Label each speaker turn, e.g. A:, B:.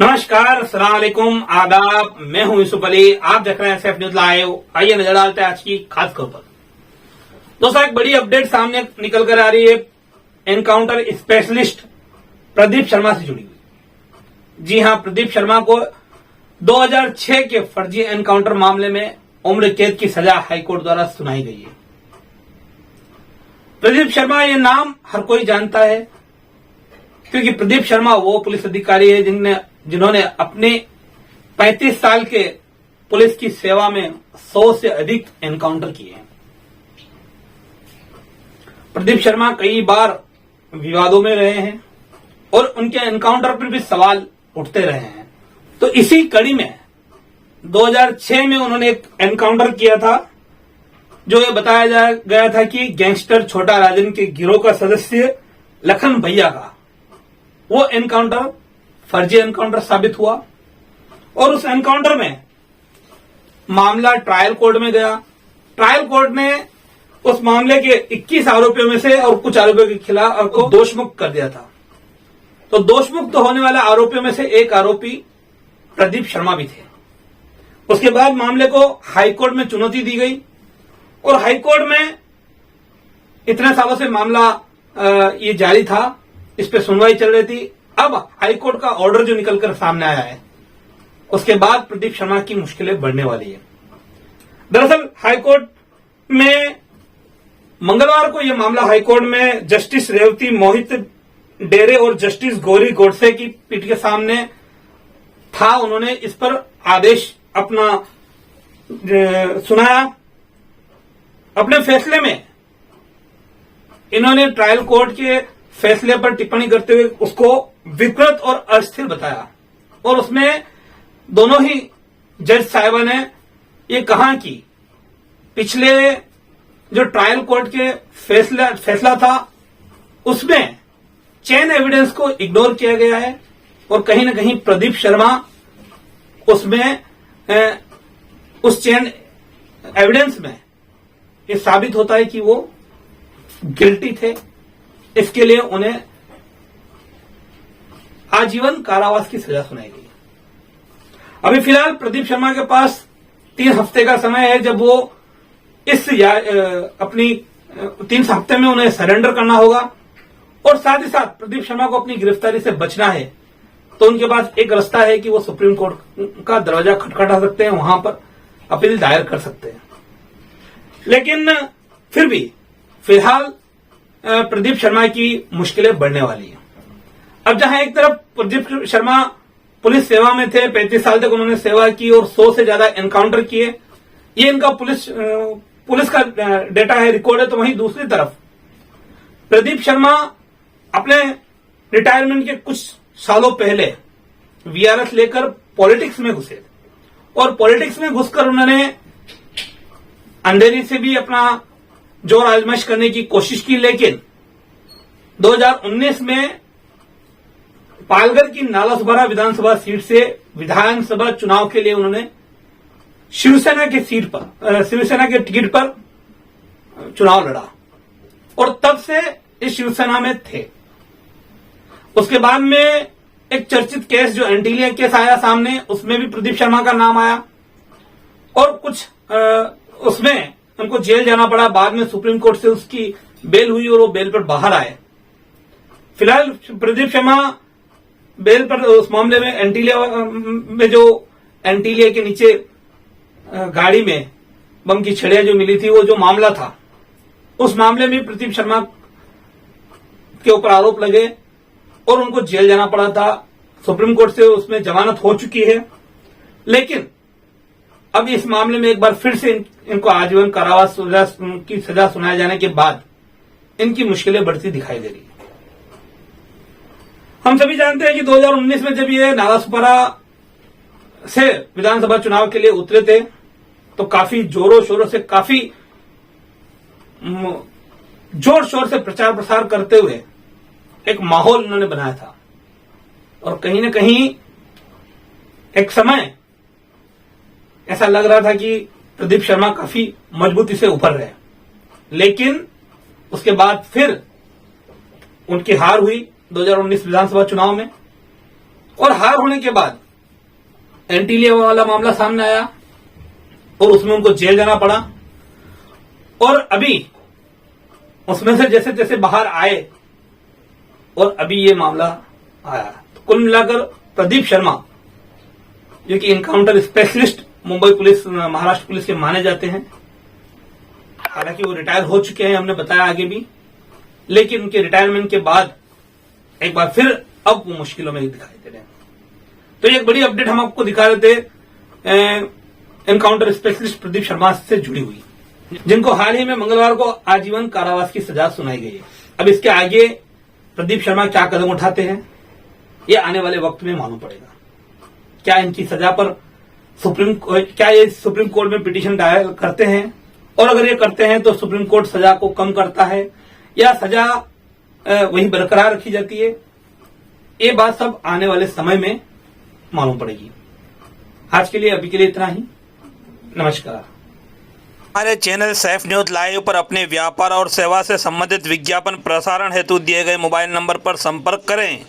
A: नमस्कार, अस्सलाम वालेकुम, आदाब। मैं हूं यूसुफ अली, आप देख रहे हैं SF न्यूज लाइव। आइए नजर डालते हैं आज की खास खबर पर। दोस्तों, एक बड़ी अपडेट सामने निकल कर आ रही है एनकाउंटर स्पेशलिस्ट प्रदीप शर्मा से जुड़ी हुई। जी हां, प्रदीप शर्मा को 2006 के फर्जी एनकाउंटर मामले में उम्र कैद की सजा हाईकोर्ट द्वारा सुनाई गई है। प्रदीप शर्मा ये नाम हर कोई जानता है, क्योंकि प्रदीप शर्मा वो पुलिस अधिकारी है जिन्होंने अपने 35 साल के पुलिस की सेवा में 100 से अधिक एनकाउंटर किए हैं। प्रदीप शर्मा कई बार विवादों में रहे हैं और उनके एनकाउंटर पर भी सवाल उठते रहे हैं। तो इसी कड़ी में 2006 में उन्होंने एक एनकाउंटर किया था, जो ये बताया गया था कि गैंगस्टर छोटा राजन के गिरोह का सदस्य लखन भैया का वो एनकाउंटर फर्जी एनकाउंटर साबित हुआ। और उस एनकाउंटर में मामला ट्रायल कोर्ट में गया। ट्रायल कोर्ट ने उस मामले के 21 आरोपियों में से और कुछ आरोपियों के खिलाफ को दोषमुक्त कर दिया था। तो दोषमुक्त होने वाले आरोपियों में से एक आरोपी प्रदीप शर्मा भी थे। उसके बाद मामले को हाईकोर्ट में चुनौती दी गई और हाईकोर्ट में इतने सालों से मामला ये जारी था, इस पे सुनवाई चल रही थी। अब हाईकोर्ट का ऑर्डर जो निकलकर सामने आया है, उसके बाद प्रदीप शर्मा की मुश्किलें बढ़ने वाली है। दरअसल हाईकोर्ट में मंगलवार को यह मामला हाईकोर्ट में जस्टिस रेवती मोहित डेरे और जस्टिस गौरी गोडसे की पीठ के सामने था। उन्होंने इस पर आदेश अपना सुनाया। अपने फैसले में इन्होंने ट्रायल कोर्ट के फैसले पर टिप्पणी करते हुए उसको विकृत और अस्थिर बताया और उसमें दोनों ही जज साहिबा ने ये कहा कि पिछले जो ट्रायल कोर्ट के फैसला था उसमें चेन एविडेंस को इग्नोर किया गया है और कहीं न कहीं प्रदीप शर्मा उसमें उस चेन एविडेंस में ये साबित होता है कि वो गिल्टी थे। इसके लिए उन्हें आजीवन कारावास की सजा सुनाई गई। अभी फिलहाल प्रदीप शर्मा के पास 3 हफ्ते का समय है, जब वो अपनी 3 हफ्ते में उन्हें सरेंडर करना होगा और साथ ही साथ प्रदीप शर्मा को अपनी गिरफ्तारी से बचना है। तो उनके पास एक रास्ता है कि वो सुप्रीम कोर्ट का दरवाजा खटखटा सकते हैं, वहां पर अपील दायर कर सकते हैं। लेकिन फिर भी फिलहाल प्रदीप शर्मा की मुश्किलें बढ़ने वाली हैं। अब जहां एक तरफ प्रदीप शर्मा पुलिस सेवा में थे, 35 साल तक उन्होंने सेवा की और 100 से ज्यादा एनकाउंटर किए, ये इनका पुलिस का डेटा है, रिकॉर्ड है। तो वहीं दूसरी तरफ प्रदीप शर्मा अपने रिटायरमेंट के कुछ सालों पहले VRS लेकर पॉलिटिक्स में घुसे और पॉलिटिक्स में घुसकर उन्होंने अंधेरी से भी अपना जोर आजमाइश करने की कोशिश की। लेकिन 2019 में पालघर की नालासोपारा विधानसभा सीट से विधानसभा चुनाव के लिए उन्होंने शिवसेना के टिकट पर चुनाव लड़ा और तब से इस शिवसेना में थे। उसके बाद में एक चर्चित केस जो एंटीलिया केस आया सामने, उसमें भी प्रदीप शर्मा का नाम आया और कुछ उसमें उनको जेल जाना पड़ा। बाद में सुप्रीम कोर्ट से उसकी बेल हुई और वो बेल पर बाहर आए। फिलहाल प्रदीप शर्मा बेल पर उस मामले में एंटीलिया के नीचे गाड़ी में बम की छड़ियां जो मिली थी, वो जो मामला था, उस मामले में प्रदीप शर्मा के ऊपर आरोप लगे और उनको जेल जाना पड़ा था। सुप्रीम कोर्ट से उसमें जमानत हो चुकी है, लेकिन अब इस मामले में एक बार फिर से इनको आजीवन कारावास की सजा सुनाए जाने के बाद इनकी मुश्किलें बढ़ती दिखाई दे रही है। हम सभी जानते हैं कि 2019 में जब ये नालासोपारा से विधानसभा चुनाव के लिए उतरे थे, तो काफी जोरों शोरों से, काफी जोर शोर से प्रचार प्रसार करते हुए एक माहौल उन्होंने बनाया था और कहीं न कहीं एक समय ऐसा लग रहा था कि प्रदीप शर्मा काफी मजबूती से उभर रहे। लेकिन उसके बाद फिर उनकी हार हुई 2019 विधानसभा चुनाव में और हार होने के बाद एंटीलिया वाला मामला सामने आया और उसमें उनको जेल जाना पड़ा। और अभी उसमें से जैसे तैसे बाहर आए और अभी ये मामला आया। तो कुल मिलाकर प्रदीप शर्मा जो कि encounter specialist Mumbai police Maharashtra police के माने जाते हैं, हालांकि वो रिटायर हो चुके हैं, हमने बताया आगे भी, लेकिन उनके रिटायरमेंट के बाद एक बार फिर अब वो मुश्किलों में दिखाई दे रहे हैं। तो एक बड़ी अपडेट हम आपको दिखा रहे थे एनकाउंटर स्पेशलिस्ट प्रदीप शर्मा से जुड़ी हुई, जिनको हाल ही में मंगलवार को आजीवन कारावास की सजा सुनाई गई है। अब इसके आगे प्रदीप शर्मा क्या कदम उठाते हैं ये आने वाले वक्त में मालूम पड़ेगा। क्या इनकी सजा पर क्या ये सुप्रीम कोर्ट में पिटीशन दायर करते हैं, और अगर ये करते हैं तो सुप्रीम कोर्ट सजा को कम करता है या सजा वही बरकरार रखी जाती है, ये बात सब आने वाले समय में मालूम पड़ेगी। आज के लिए अभी के लिए इतना ही। नमस्कार।
B: हमारे चैनल सैफ न्यूज लाइव पर अपने व्यापार और सेवा से संबंधित विज्ञापन प्रसारण हेतु दिए गए मोबाइल नंबर पर संपर्क करें।